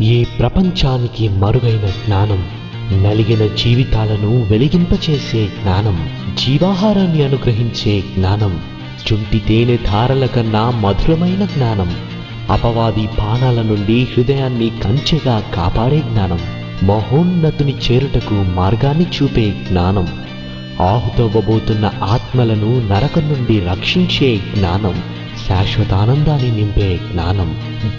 ఈ ప్రపంచానికి మరుగైన జ్ఞానం, నలిగిన జీవితాలను వెలిగింపచేసే జ్ఞానం, జీవాహారాన్ని అనుగ్రహించే జ్ఞానం, చుంటి తేనె ధారల కన్నా మధురమైన జ్ఞానం, అపవాది బాణాల నుండి హృదయాన్ని కంచెగా కాపాడే జ్ఞానం, మహోన్నతుని చేరుటకు మార్గాన్ని చూపే జ్ఞానం, ఆహుతవ్వబోతున్న ఆత్మలను నరకం నుండి రక్షించే జ్ఞానం, శాశ్వతానందాన్ని నింపే జ్ఞానం,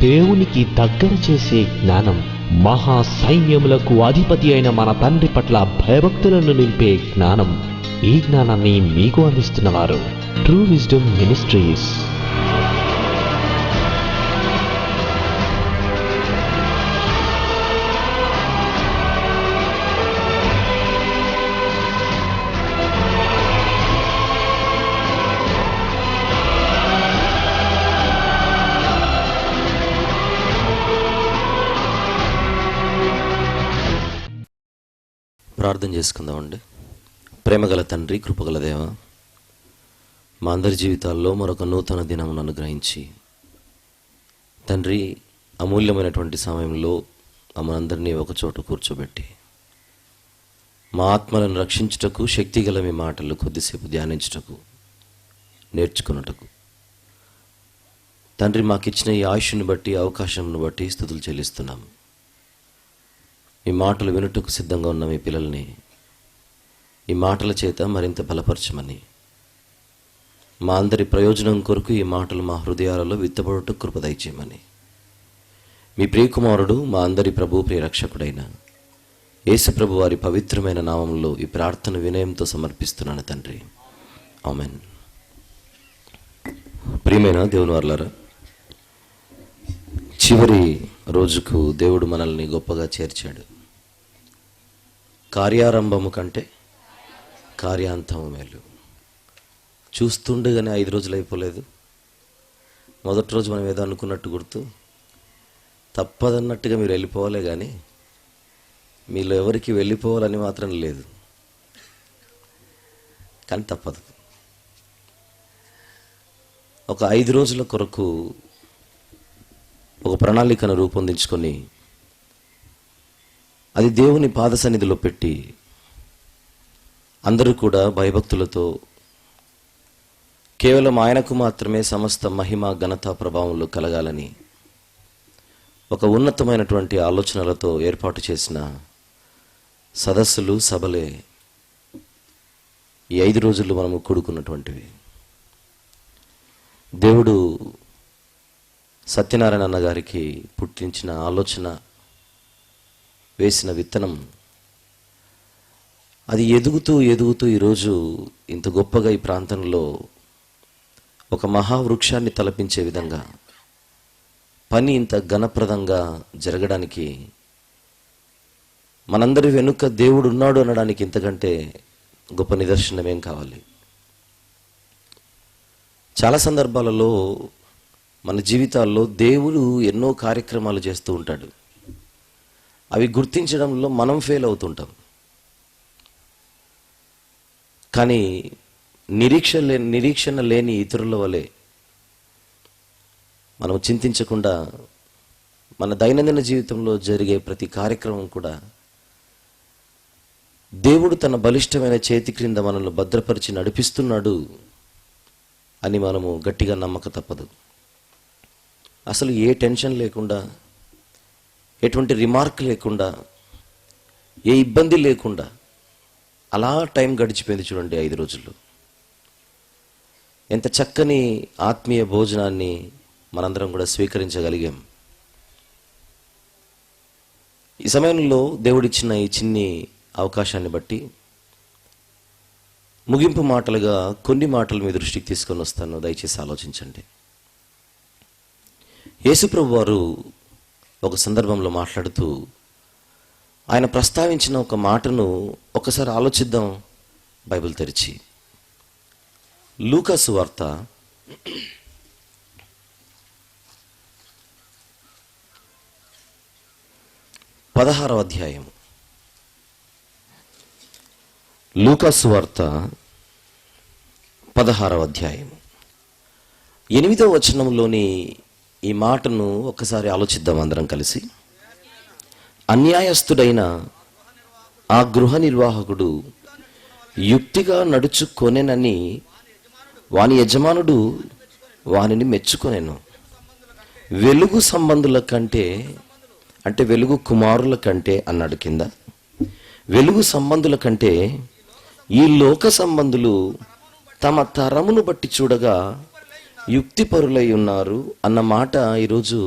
దేవునికి దగ్గర చేసే జ్ఞానం, మహా సైన్యములకు అధిపతి అయిన మన తండ్రి పట్ల భయభక్తులను నింపే జ్ఞానం. ఈ జ్ఞానాన్ని మీకు అందిస్తున్నవారు ట్రూ విజ్డమ్ మినిస్ట్రీస్. ప్రార్థన చేసుకుందామండి. ప్రేమగల తండ్రి, కృపగల దేవ, మా అందరి జీవితాల్లో మరొక నూతన దినమును అనుగ్రహించి తండ్రి, అమూల్యమైనటువంటి సమయంలో మనందరినీ ఒక చోట కూర్చోబెట్టి మా ఆత్మలను రక్షించుటకు, శక్తిగల మీ మాటలు కొద్దిసేపు ధ్యానించుటకు, నేర్చుకున్నటకు తండ్రి మాకిచ్చిన ఈ ఆయుష్ని బట్టి, అవకాశంను బట్టి స్తుతులు చెల్లిస్తున్నాము. ఈ మాటలు వినుటకు సిద్ధంగా ఉన్న మీ పిల్లల్ని ఈ మాటల చేత మరింత బలపరచమని, మా అందరి ప్రయోజనం కొరకు ఈ మాటలు మా హృదయాలలో విత్తబడుటకు కృప దయచేయమని మీ ప్రియకుమారుడు, మా అందరి ప్రభు, ప్రియరక్షకుడైన యేసు ప్రభు వారి పవిత్రమైన నామంలో ఈ ప్రార్థన వినయంతో సమర్పిస్తున్నాను తండ్రి. ఆమెన్. ప్రియమైన దేవుని వారలారా, చివరి రోజుకు దేవుడు మనల్ని గొప్పగా చేర్చాడు. కార్యారంభము కంటే కార్యాంతము మేలు. చూస్తుండగానే 5 రోజులు అయిపోలేదు. మొదటి రోజు మనం ఏదో అనుకున్నట్టు గుర్తు, తప్పదన్నట్టుగా మీరు వెళ్ళిపోవాలే కానీ మీలో ఎవరికి వెళ్ళిపోవాలని మాత్రం లేదు. కానీ తప్పదు. ఒక 5 రోజుల కొరకు ఒక ప్రణాళికను రూపొందించుకొని అది దేవుని పాద సన్నిధిలో పెట్టి అందరూ కూడా భయభక్తులతో కేవలం ఆయనకు మాత్రమే సమస్త మహిమ, ఘనత, ప్రభావంలో కలగాలని ఒక ఉన్నతమైనటువంటి ఆలోచనలతో ఏర్పాటు చేసిన సదస్సులు, సభలే ఈ 5 రోజులు మనము కూడుకున్నటువంటివి. దేవుడు సత్యనారాయణ అన్న గారికి పుట్టించిన ఆలోచన, వేసిన విత్తనం, అది ఎదుగుతూ ఎదుగుతూ ఈరోజు ఇంత గొప్పగా ఈ ప్రాంతంలో ఒక మహావృక్షాన్ని తలపించే విధంగా పని ఇంత ఘనప్రదంగా జరగడానికి, మనందరి వెనుక దేవుడు ఉన్నాడు అనడానికి ఇంతకంటే గొప్ప నిదర్శనం ఏం కావాలి? చాలా సందర్భాలలో మన జీవితాల్లో దేవుడు ఎన్నో కార్యక్రమాలు చేస్తూ ఉంటాడు. అవి గుర్తించడంలో మనం ఫెయిల్ అవుతుంటాం. కానీ నిరీక్షణ లేని ఇతరుల వలె మనం చింతించకుండా మన దైనందిన జీవితంలో జరిగే ప్రతి కార్యక్రమం కూడా దేవుడు తన బలిష్టమైన చేతి క్రింద మనల్ని భద్రపరిచి నడిపిస్తున్నాడు అని మనము గట్టిగా నమ్మక తప్పదు. అసలు ఏ టెన్షన్ లేకుండా, ఎటువంటి రిమార్క్ లేకుండా, ఏ ఇబ్బంది లేకుండా అలా టైం గడిచిపోయింది చూడండి 5 రోజుల్లో. ఎంత చక్కని ఆత్మీయ భోజనాన్ని మనందరం కూడా స్వీకరించగలిగాం. ఈ సమయంలో దేవుడిచ్చిన ఈ చిన్ని అవకాశాన్ని బట్టి ముగింపు మాటలుగా కొన్ని మాటలు మీ దృష్టికి తీసుకొని వస్తాను, దయచేసి ఆలోచించండి. యేసుప్రభు వారు ఒక సందర్భంలో మాట్లాడుతూ ఆయన ప్రస్తావించిన ఒక మాటను ఒకసారి ఆలోచిద్దాం. బైబిల్ తెరిచి లూకా సువార్త 16వ అధ్యాయం. లూకా సువార్త 16వ అధ్యాయం 8వ వచనంలోని ఈ మాటను ఒక్కసారి ఆలోచిద్దాం అందరం కలిసి. అన్యాయస్తుడైన ఆ గృహ నిర్వాహకుడు యుక్తిగా నడుచుకొనెనని వాని యజమానుడు వానిని మెచ్చుకొనెను. వెలుగు సంబంధుల కంటే, అంటే వెలుగు కుమారుల కంటే అన్నాడు కింద, వెలుగు సంబంధుల కంటే ఈ లోక సంబంధులు తమ తరమును బట్టి చూడగా యుక్తిపరులై ఉన్నారు అన్న మాట ఈరోజు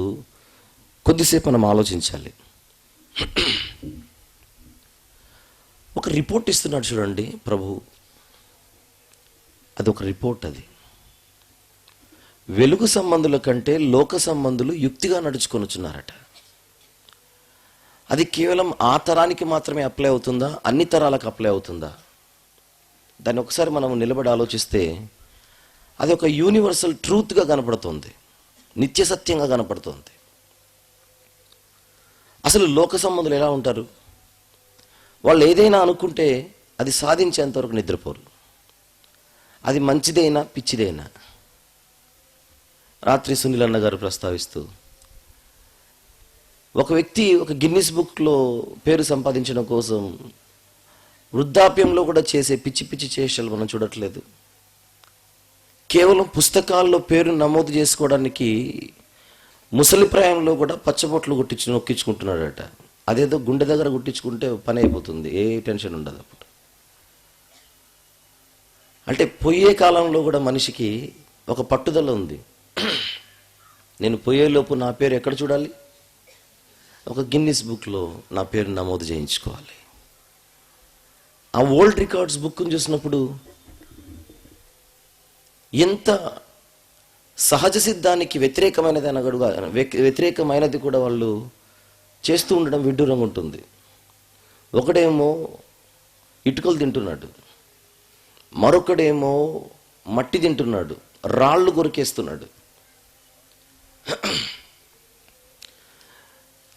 కొద్దిసేపు మనం ఆలోచించాలి. ఒక రిపోర్ట్ ఇస్తున్నాడు చూడండి ప్రభు, అదొక రిపోర్ట్. అది వెలుగు సంబంధుల కంటే లోక సంబంధులు యుక్తిగా నడుచుకొనుచున్నారట. అది కేవలం ఆ తరానికి మాత్రమే అప్లై అవుతుందా, అన్ని తరాలకు అప్లై అవుతుందా? దాన్ని ఒకసారి మనం నిలబడి ఆలోచిస్తే అది ఒక యూనివర్సల్ ట్రూత్గా కనపడుతుంది, నిత్య సత్యంగా కనపడుతుంది. అసలు లోక సంబంధులు ఎలా ఉంటారు? వాళ్ళు ఏదైనా అనుకుంటే అది సాధించేంతవరకు నిద్రపోరు. అది మంచిదైనా పిచ్చిదైనా. రాత్రి సునీల్ అన్న గారు ప్రస్తావిస్తూ, ఒక వ్యక్తి ఒక గిన్నిస్ బుక్లో పేరు సంపాదించడం కోసం వృద్ధాప్యంలో కూడా చేసే పిచ్చి పిచ్చి చేష్టలు మనం చూడట్లేదు. కేవలం పుస్తకాల్లో పేరు నమోదు చేసుకోవడానికి ముసలి ప్రాయంలో కూడా పచ్చబొట్లు నొక్కించుకుంటున్నాడట. అదేదో గుండె దగ్గర గుట్టించుకుంటే పని అయిపోతుంది, ఏ టెన్షన్ ఉండదు అప్పుడు. అంటే పోయే కాలంలో కూడా మనిషికి ఒక పట్టుదల ఉంది. నేను పోయేలోపు నా పేరు ఎక్కడ చూడాలి? ఒక గిన్నిస్ బుక్లో నా పేరు నమోదు చేయించుకోవాలి. ఆ వరల్డ్ రికార్డ్స్ బుక్ని చూసినప్పుడు ఎంత సహజ సిద్ధానికి వ్యతిరేకమైనది అనగడుగా వ్యతిరేకమైనది కూడా వాళ్ళు చేస్తూ ఉండడం విడ్డూరంగా ఉంటుంది. ఒకడేమో ఇటుకలు తింటున్నాడు, మరొకడేమో మట్టి తింటున్నాడు, రాళ్ళు కొరికేస్తున్నాడు.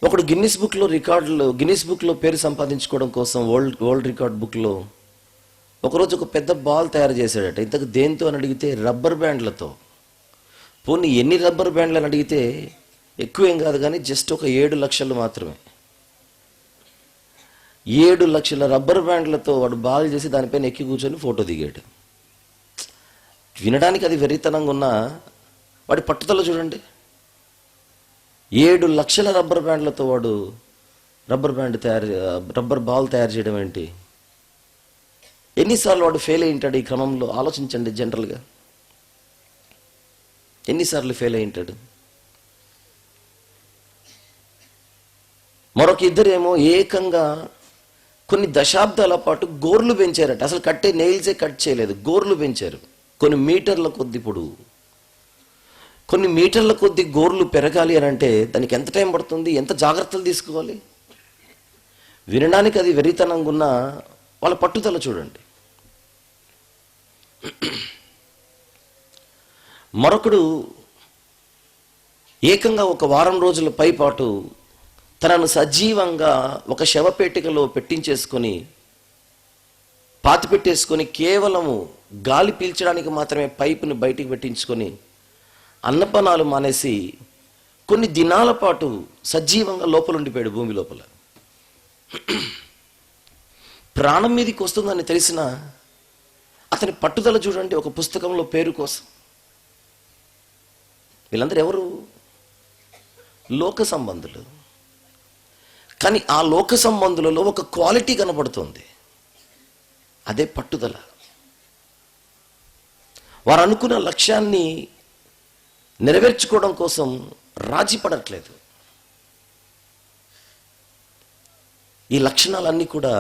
ఒకడు గిన్నిస్ బుక్లో పేరు సంపాదించుకోవడం కోసం వరల్డ్ రికార్డ్ బుక్లో ఒకరోజు ఒక పెద్ద బాల్ తయారు చేశాడట. ఇంతకు దేంతో అని అడిగితే రబ్బర్ బ్యాండ్లతో. పోనీ ఎన్ని రబ్బర్ బ్యాండ్లు అని అడిగితే ఎక్కువేం కాదు, కానీ జస్ట్ ఒక 7 లక్షలు మాత్రమే. 7 లక్షల రబ్బర్ బ్యాండ్లతో వాడు బాల్ చేసి దానిపైన ఎక్కి కూర్చొని ఫోటో దిగాడు. వినడానికి అది వెర్రితనంగా ఉన్నా వాడి పట్టుదల చూడండి. 7 లక్షల రబ్బర్ బ్యాండ్లతో వాడు రబ్బర్ బాల్ తయారు చేయడం ఏంటి? ఎన్నిసార్లు వాడు ఫెయిల్ అయి ఉంటాడు ఈ క్రమంలో? ఆలోచించండి. జనరల్గా ఎన్నిసార్లు ఫెయిల్ అయి ఉంటాడు? మరొక ఇద్దరేమో ఏకంగా కొన్ని దశాబ్దాల పాటు గోర్లు పెంచారట. అసలు కట్టే నెయిల్సే కట్ చేయలేదు, గోర్లు పెంచారు. కొన్ని మీటర్ల కొద్ది పొడవు, కొన్ని మీటర్ల కొద్ది గోర్లు పెరగాలి అని అంటే దానికి ఎంత టైం పడుతుంది, ఎంత జాగ్రత్తలు తీసుకోవాలి? వినడానికి అది వెరితనంగా ఉన్న వాళ్ళ పట్టుదల చూడండి. మరొకడు ఏకంగా ఒక వారం రోజుల పైపాటు తనను సజీవంగా ఒక శవపేటికలో పాతిపెట్టేసుకొని కేవలము గాలి పీల్చడానికి మాత్రమే పైపుని బయటికి పెట్టించుకొని అన్నపానాలు మానేసి కొన్ని దినాల పాటు సజీవంగా లోపల ఉండిపోయాడు, భూమి లోపల. ప్రాణం మీదకి వస్తుందని తెలిసిన అతని పట్టుదల చూడండి, ఒక పుస్తకంలో పేరు కోసం. వీళ్ళందరూ ఎవరు? లోక సంబంధులు. కానీ ఆ లోక సంబంధులలో ఒక క్వాలిటీ కనబడుతుంది, అదే పట్టుదల. వారు అనుకున్న లక్ష్యాన్ని నెరవేర్చుకోవడం కోసం రాజీ పడట్లేదు. ఈ లక్షణాలన్నీ కూడా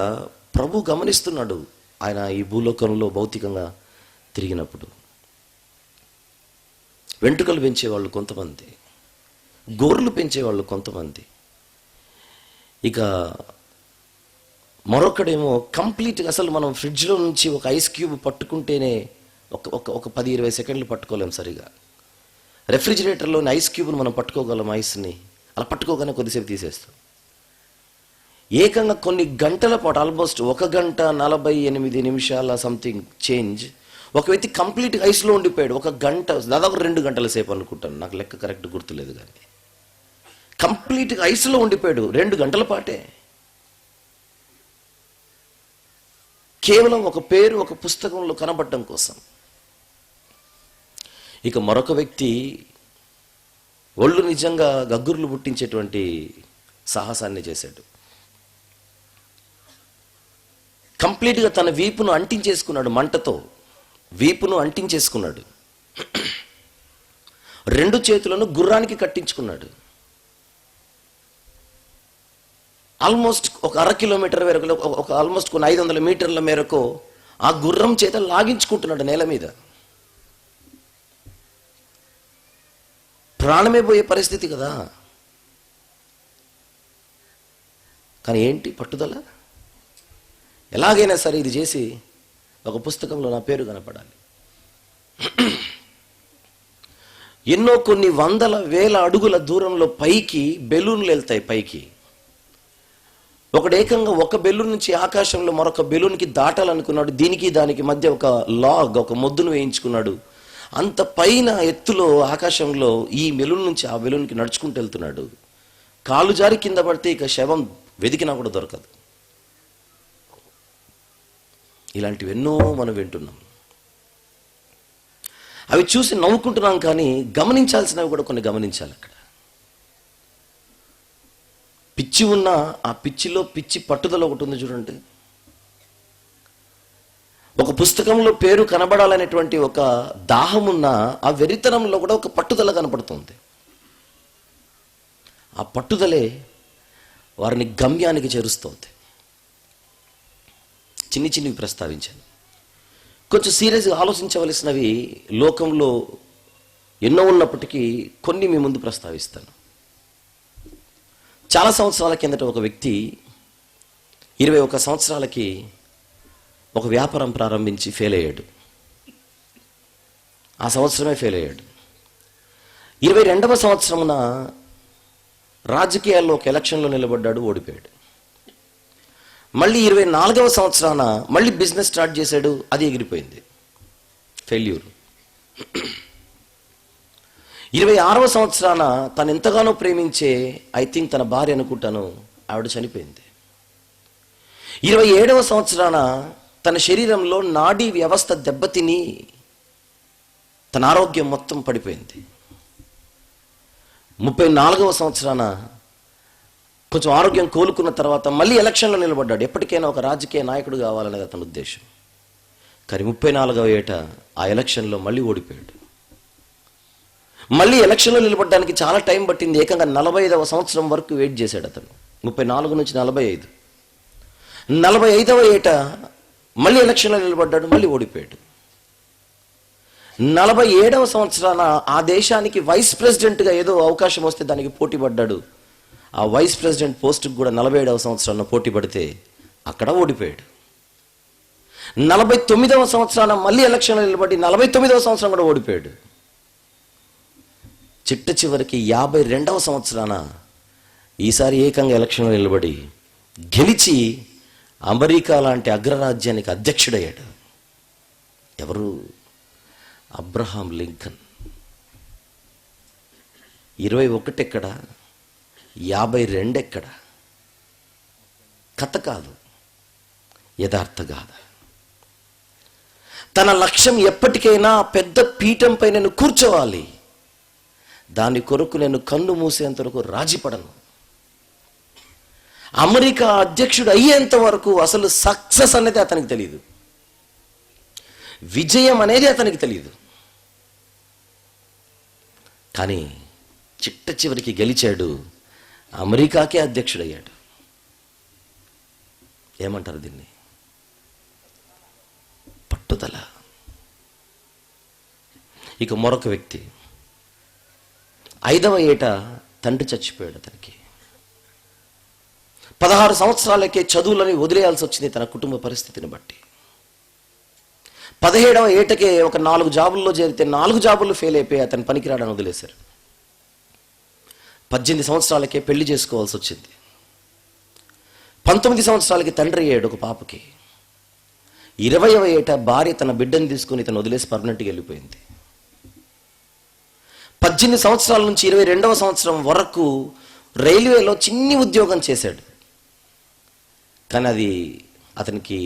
ప్రభు గమనిస్తున్నాడు ఆయన ఈ భూలోకంలో భౌతికంగా తిరిగినప్పుడు. వెంట్రుకలు పెంచేవాళ్ళు కొంతమంది, గోర్లు పెంచేవాళ్ళు కొంతమంది, ఇక మరొకడేమో కంప్లీట్గా అసలు మనం ఫ్రిడ్జ్లో నుంచి ఒక ఐస్ క్యూబ్ పట్టుకుంటేనే ఒక 10-20 సెకండ్లు పట్టుకోలేం సరిగా. రెఫ్రిజిరేటర్లోని ఐస్ క్యూబ్ను మనం పట్టుకోగలం, ఐస్ని అలా పట్టుకోగానే కొద్దిసేపు తీసేస్తాం. ఏకంగా కొన్ని గంటల పాటు, ఆల్మోస్ట్ 1 గంట 48 నిమిషాల సంథింగ్ చేంజ్, ఒక వ్యక్తి కంప్లీట్గా ఐస్లో ఉండిపోయాడు. 1 గంట, దాదాపు 2 గంటల సేపు అనుకుంటాను, నాకు లెక్క కరెక్ట్ గుర్తులేదు, కానీ కంప్లీట్గా ఐస్లో ఉండిపోయాడు 2 గంటల పాటే. కేవలం ఒక పేరు ఒక పుస్తకంలో కనబడడం కోసం. ఇక మరొక వ్యక్తి ఒళ్ళు నిజంగా గగ్గుర్లు పుట్టించేటువంటి సాహసాన్ని చేశాడు. కంప్లీట్గా తన వీపును అంటించేసుకున్నాడు, మంటతో వీపును అంటించేసుకున్నాడు. 2 చేతులను గుర్రానికి కట్టించుకున్నాడు. ఆల్మోస్ట్ ఒక 1/2 కిలోమీటర్ మేరకు, ఒక ఆల్మోస్ట్ కొన్ని 500 మీటర్ల మేరకు ఆ గుర్రం చేత లాగించుకుంటున్నాడు నేల మీద. ప్రాణమే పోయే పరిస్థితి కదా. కానీ ఏంటి పట్టుదల? ఎలాగైనా సరే ఇది చేసి ఒక పుస్తకంలో నా పేరు కనపడాలి. ఎన్నో కొన్ని వందల వేల అడుగుల దూరంలో పైకి బెలూన్లు వెళ్తాయి. పైకి ఒకడు ఏకంగా ఒక బెలూన్ నుంచి ఆకాశంలో మరొక బెలూన్కి దాటాలనుకున్నాడు. దీనికి దానికి మధ్య ఒక లాగ్, ఒక మొద్దును వేయించుకున్నాడు. అంత పైన ఎత్తులో ఆకాశంలో ఈ బెలూన్ నుంచి ఆ బెలూన్కి నడుచుకుంటూ వెళ్తున్నాడు. కాలు జారి కింద పడితే ఇక శవం వెతికినా కూడా దొరకదు. ఇలాంటివి ఎన్నో మనం వింటున్నాం. అవి చూసి నవ్వుకుంటున్నాం, కానీ గమనించాల్సినవి కూడా కొన్ని గమనించాలి. అక్కడ పిచ్చి ఉన్న ఆ పిచ్చిలో పిచ్చి పట్టుదల ఒకటి ఉంది చూడండి. ఒక పుస్తకంలో పేరు కనబడాలనేటువంటి ఒక దాహం ఉన్న ఆ వెరితనంలో కూడా ఒక పట్టుదల కనపడుతుంది. ఆ పట్టుదలే వారిని గమ్యానికి చేరుస్తుంది. చిన్నవి ప్రస్తావించాను. కొంచెం సీరియస్గా ఆలోచించవలసినవి లోకంలో ఎన్నో ఉన్నప్పటికీ కొన్ని మీ ముందు ప్రస్తావిస్తాను. చాలా సంవత్సరాల కిందట ఒక వ్యక్తి 21 సంవత్సరాలకి ఒక వ్యాపారం ప్రారంభించి ఫెయిల్ అయ్యాడు. ఆ సంవత్సరమే ఫెయిల్ అయ్యాడు. 22వ సంవత్సరమున రాజకీయాల్లో ఒక ఎలక్షన్లో నిలబడ్డాడు, ఓడిపోయాడు. మళ్ళీ 24వ సంవత్సరాన మళ్ళీ బిజినెస్ స్టార్ట్ చేశాడు, అది ఎగిరిపోయింది, ఫెయిల్యూర్. 26వ సంవత్సరాన తను ఎంతగానో ప్రేమించే తన భార్య అనుకుంటాను, ఆవిడ చనిపోయింది. 27వ సంవత్సరాన తన శరీరంలో నాడీ వ్యవస్థ దెబ్బతిని తన ఆరోగ్యం మొత్తం పడిపోయింది. 34వ సంవత్సరాన కొంచెం ఆరోగ్యం కోలుకున్న తర్వాత మళ్ళీ ఎలక్షన్లో నిలబడ్డాడు. ఎప్పటికైనా ఒక రాజకీయ నాయకుడు కావాలనేది అతని ఉద్దేశం. కానీ 34వ ఏట ఆ ఎలక్షన్లో మళ్ళీ ఓడిపోయాడు. మళ్ళీ ఎలక్షన్లో నిలబడడానికి చాలా టైం పట్టింది. ఏకంగా 45వ సంవత్సరం వరకు వెయిట్ చేశాడు అతను. 34 నుంచి 45. 45వ ఏట మళ్ళీ ఎలక్షన్లో నిలబడ్డాడు, మళ్ళీ ఓడిపోయాడు. 47వ సంవత్సరాన ఆ దేశానికి వైస్ ప్రెసిడెంట్గా ఏదో అవకాశం వస్తే దానికి పోటీ పడ్డాడు. ఆ వైస్ ప్రెసిడెంట్ పోస్టుకు కూడా 47వ సంవత్సరంలో పోటీ పడితే అక్కడ ఓడిపోయాడు. 49వ సంవత్సరాన మళ్ళీ ఎలక్షన్లో నిలబడి 49వ సంవత్సరం కూడా ఓడిపోయాడు. చివరికి 52వ సంవత్సరాన ఈసారి ఏకంగా ఎలక్షన్లో నిలబడి గెలిచి అమెరికా లాంటి అగ్రరాజ్యానికి అధ్యక్షుడయ్యాడు. ఎవరు? Abraham Lincoln. 21 ఎక్కడ, 52 ఎక్కడ? కథ కాదు, యథార్థ గాథ. తన లక్ష్యం ఎప్పటికైనా పెద్ద పీఠంపై నేను కూర్చోవాలి, దాని కొరకు నేను కన్ను మూసేంత వరకు రాజీపడను. అమెరికా అధ్యక్షుడు అయ్యేంత వరకు అసలు సక్సెస్ అనేది అతనికి తెలియదు, విజయం అనేది అతనికి తెలియదు. కానీ చివరికి గెలిచాడు, అమెరికాకే అధ్యక్షుడయ్యాడు. ఏమంటారు దీన్ని? పట్టుదల. ఇక మరొక వ్యక్తి 5వ ఏట తండ్రి చచ్చిపోయాడు. అతనికి 16 సంవత్సరాలకే చదువులని వదిలేయాల్సి వచ్చింది తన కుటుంబ పరిస్థితిని బట్టి. 17వ ఏటకే ఒక 4 జాబుల్లో చేరితే 4 జాబుల్లో ఫెయిల్ అయిపోయి అతను పనికిరాడని వదిలేశారు. 18 సంవత్సరాలకే పెళ్లి చేసుకోవాల్సి వచ్చింది. 19 సంవత్సరాలకి తండ్రి అయ్యాడు ఒక పాపకి. 20వ ఏట భార్య తన బిడ్డను తీసుకుని తను వదిలేసి పర్మనెంట్గా వెళ్ళిపోయింది. 18 సంవత్సరాల నుంచి 22వ సంవత్సరం వరకు రైల్వేలో చిన్ని ఉద్యోగం చేశాడు. కానీ అది అతనికి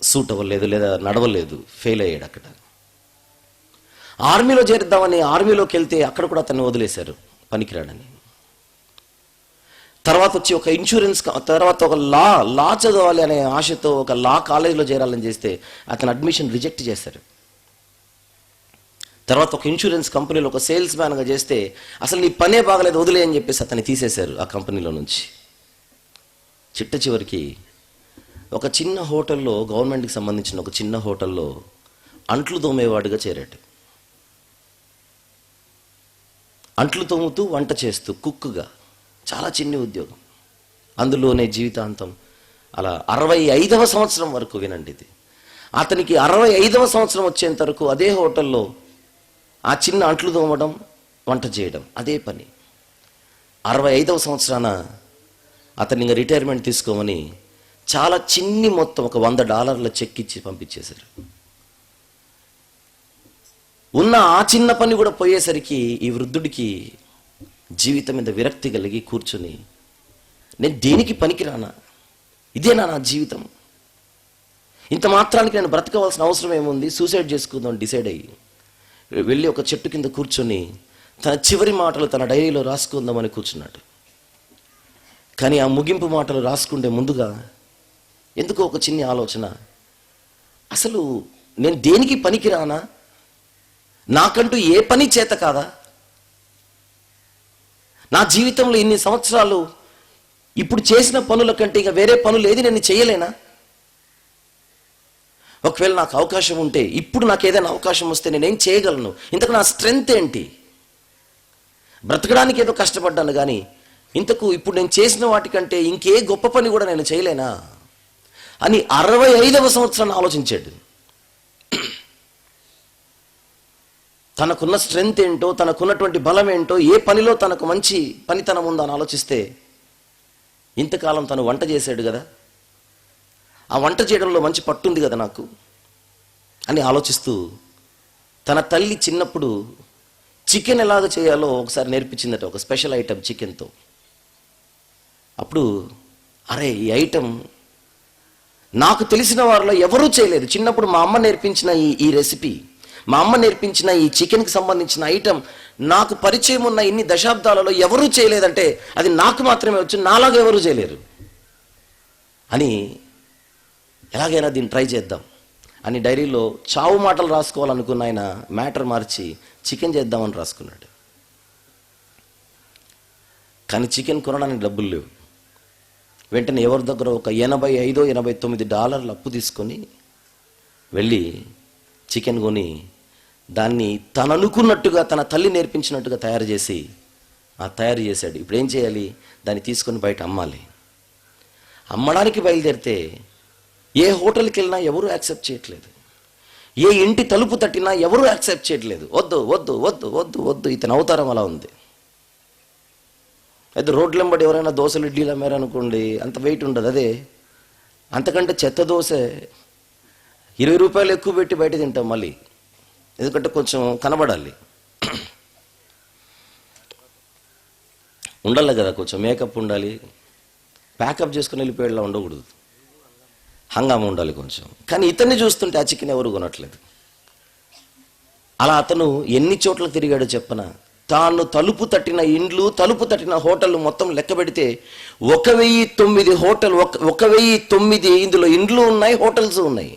సూట్ అవ్వలేదు, లేదా నడవలేదు, ఫెయిల్ అయ్యాడు అక్కడ. ఆర్మీలో చేరుద్దామని ఆర్మీలోకి వెళ్తే అక్కడ కూడా అతన్ని వదిలేశారు, పనికిరాడని. తర్వాత వచ్చి ఒక ఇన్సూరెన్స్, తర్వాత ఒక లా చదవాలి అనే ఆశతో ఒక లా కాలేజీలో చేరాలని చేస్తే అతను అడ్మిషన్ రిజెక్ట్ చేశారు. తర్వాత ఒక ఇన్సూరెన్స్ కంపెనీలో ఒక సేల్స్ మ్యాన్గా చేస్తే అసలు నీ పనే బాగలేదు, వదిలే అని చెప్పేసి అతన్ని తీసేశారు ఆ కంపెనీలో నుంచి. చిట్ట చివరికి ఒక చిన్న హోటల్లో, గవర్నమెంట్కి సంబంధించిన ఒక చిన్న హోటల్లో అంట్లు తోమేవాడుగా చేరాడు. అంట్లు తోముతూ వంట చేస్తూ కుక్కుగా, చాలా చిన్న ఉద్యోగం. అందులోనే జీవితాంతం అలా 65వ సంవత్సరం వరకు, వినండి ఇది, అతనికి 65వ సంవత్సరం వచ్చేంత వరకు అదే హోటల్లో ఆ చిన్న అంట్లు తోమడం, వంట చేయడం, అదే పని. 65వ సంవత్సరాన అతన్ని ఇంకా రిటైర్మెంట్ తీసుకోమని చాలా చిన్ని మొత్తం, ఒక $100 చెక్ ఇచ్చి పంపించేశారు. ఉన్న ఆ చిన్న పని కూడా పోయేసరికి ఈ వృద్ధుడికి జీవితం మీద విరక్తి కలిగి కూర్చుని, నేను దేనికి పనికిరానా, ఇదేనా నా జీవితం, ఇంత మాత్రానికి నేను బ్రతకవలసిన అవసరం ఏముంది, సూసైడ్ చేసుకుందాం డిసైడ్ అయ్యి వెళ్ళి ఒక చెట్టు కింద కూర్చొని తన చివరి మాటలు తన డైరీలో రాసుకుందామని కూర్చున్నాడు. కానీ ఆ ముగింపు మాటలు రాసుకుంటే ముందుగా ఎందుకో ఒక చిన్న ఆలోచన, అసలు నేను దేనికి పనికిరానా, నాకంటూ ఏ పని చేత కాదా, నా జీవితంలో ఇన్ని సంవత్సరాలు ఇప్పుడు చేసిన పనుల కంటే ఇక వేరే పనులు ఏది నేను చేయలేనా, ఒకవేళ నాకు అవకాశం ఉంటే, ఇప్పుడు నాకు ఏదైనా అవకాశం వస్తే నేనేం చేయగలను, ఇంతకు నా స్ట్రెంగ్త్ ఏంటి, బ్రతకడానికి ఏదో కష్టపడ్డాను కానీ ఇంతకు ఇప్పుడు నేను చేసిన వాటికంటే ఇంకే గొప్ప పని కూడా నేను చేయలేనా అని 65వ సంవత్సరాన్ని ఆలోచించాడు. తనకున్న స్ట్రెంగ్త్ ఏంటో, తనకున్నటువంటి బలం ఏంటో, ఏ పనిలో తనకు మంచి పనితనం ఉందో అని ఆలోచిస్తే, ఇంతకాలం తను వంట చేశాడు కదా, ఆ వంట చేయడంలో మంచి పట్టుంది కదా నాకు అని ఆలోచిస్తూ, తన తల్లి చిన్నప్పుడు చికెన్ ఎలాగ చేయాలో ఒకసారి నేర్పించిందట, ఒక స్పెషల్ ఐటెం చికెన్తో. అప్పుడు అరే, ఈ ఐటెం నాకు తెలిసిన వారిలో ఎవరూ చేయలేదు. చిన్నప్పుడు మా అమ్మ నేర్పించిన ఈ రెసిపీ, మా అమ్మ నేర్పించిన ఈ చికెన్కి సంబంధించిన ఐటెం నాకు పరిచయం ఉన్న ఇన్ని దశాబ్దాలలో ఎవరూ చేయలేదంటే అది నాకు మాత్రమే వచ్చు, నాలాగా ఎవరూ చేయలేరు అని, ఎలాగైనా దీన్ని ట్రై చేద్దాం అని డైరీలో చావు మాటలు రాసుకోవాలనుకున్న ఆయన మ్యాటర్ మార్చి చికెన్ చేద్దామని రాసుకున్నాడు. కానీ చికెన్ కొనడానికి డబ్బులు లేవు. వెంటనే ఎవరి దగ్గర ఒక $85-89 అప్పు తీసుకొని వెళ్ళి చికెన్ కొని దాన్ని తను అనుకున్నట్టుగా, తన తల్లి నేర్పించినట్టుగా తయారు చేశాడు. ఇప్పుడు ఏం చేయాలి, దాన్ని తీసుకొని బయట అమ్మాలి. అమ్మడానికి బయలుదేరితే ఏ హోటల్కి వెళ్ళినా ఎవరూ యాక్సెప్ట్ చేయట్లేదు, ఏ ఇంటి తలుపు తట్టినా ఎవరూ యాక్సెప్ట్ చేయట్లేదు. వద్దు వద్దు వద్దు వద్దు వద్దు, ఇతని అవతారం అలా ఉంది. అయితే రోడ్లెంబడి ఎవరైనా దోశలు ఇడ్లీలు అమ్మారనుకోండి, అంత వెయిట్ ఉండదు. అదే అంతకంటే చెత్త దోశ $20 ఎక్కువ పెట్టి బయట తింటాం మళ్ళీ, ఎందుకంటే కొంచెం కనబడాలి, ఉండాలి కదా, కొంచెం మేకప్ ఉండాలి, ప్యాకప్ చేసుకుని వెళ్ళిపోయేలా ఉండకూడదు, హంగామా ఉండాలి కొంచెం. కానీ ఇతన్ని చూస్తుంటే ఆ చికెన్ ఎవరు కొనట్లేదు. అలా అతను ఎన్ని చోట్ల తిరిగాడో చెప్పనా, తాను తలుపు తట్టిన ఇండ్లు, తలుపు తట్టిన హోటళ్ళు మొత్తం లెక్క పెడితే 1009 హోటల్, 1009 ఇందులో ఇండ్లు ఉన్నాయి, హోటల్స్ ఉన్నాయి.